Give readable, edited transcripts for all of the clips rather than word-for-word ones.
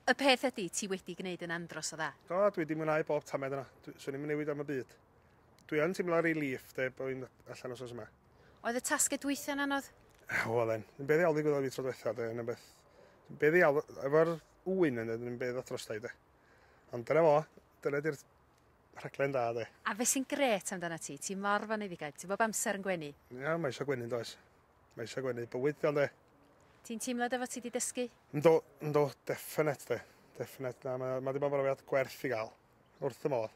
Y peth ydy ti wedi gwneud yn andros o dda? Do, dwi wedi mwynhau bob tamed yna. Swn i'n newid am y byd. Dwi yn teimlo relief de bod fi'n allan os yma. Oedd y tasged weithio'n anodd? Oedd e'n. Yn beth iawn ddigwyddodd fi tro diwetha de, yn y beth. Beth iawn, efo'r wyn yn beth o drostau de. Ond dyna fo, dyna di'r rhaglen da de. A fe sy'n gret amdana ti? Ti mor faneddigaidd? Ti bob amser yn gwenu? Ia, mae eisiau gwenu'n does. Mae eisiau gwenu bywyd ond de. Ti'n teimlo efo ti wedi dysgu? Ynddo, definite de. Definite. Mae di bod yn brofiad gwerth i gael. Wrth y modd.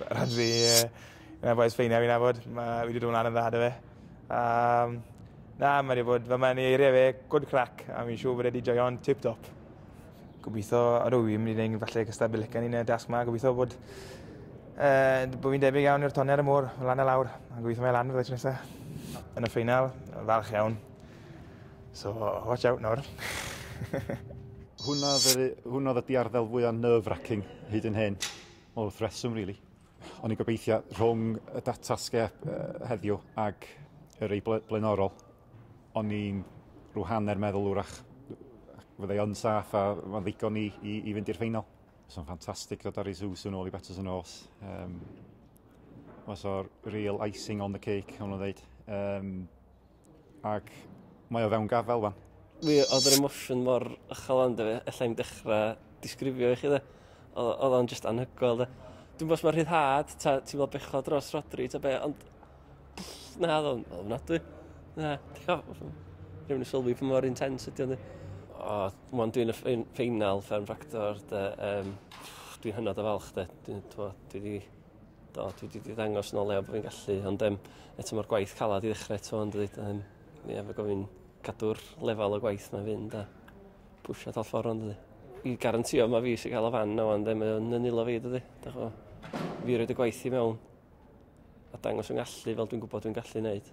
Rhaid fi, yna boes ffeinau fi'n nabod. Fi wedi dod yn dy fe. Na, mae wedi bod, fe mae'n eiriau fe, good crack, a mi'n siŵr bod wedi joio'n tip-top. Gobeithio ar wy, mynd i ddweud falle cystadleuwyr licen i'n y dasg yma. Gobeithio bod fi'n debyg iawn i'r tonner y môr, lan y lawr. A gobeithio mae lan y flwyddyn nesaf. Yn y ffeinal, falch iawn. So, watch out nawr. Hwna oedd y diarddel fwyaf nerve-wracking hyd yn hyn, o threswm, really. O'n i'n gobeithio rhwng y datasgau heddiw ag yr ei blaenorol, o'n i'n rhyw hanner meddwl wrach fyddai yn saff a mae'n ddigon i fynd i'r ffeinal. So'n ffantastig ddod ar ei Zeus yn ôl i Betters yn os. Was o'r real icing on the cake, o'n nhw'n dweud. Ac mae o fewn gafel fan. Oedd yr emosiwn mor ychal ond fe, allai'n dechrau disgrifio i chi de. Oedd o'n just anhygoel de. Dwi'n bos mae'n rhyddhad, ti'n fel bechod dros Rodri, ta be, ond na, oedd o'n ofnadwy. Na, rhywun i sylwi pa mor intense ydi ond. Mwan dwi'n y ffeinal Fferm Ffactor, dwi'n hynod o falch de. Dwi wedi ddangos yn o leo bod fi'n gallu, ond eto mae'r gwaith calad i ddechrau eto, ond fe gofyn cadw'r lefel o gwaith mae'n fynd a pwysio tal ffordd ond ydy. I garantio mae fi sy'n cael o fan o ond mae'n nynilo fi ydy. Fi roed y gwaith i mewn a dangos yn gallu fel dwi'n gwybod dwi'n gallu wneud.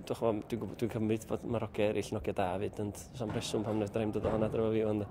Dwi'n cymryd bod mae rogiau eraill nogia da fyd ond sam reswm pam wnaeth draim dod o hwnna dro fi ond.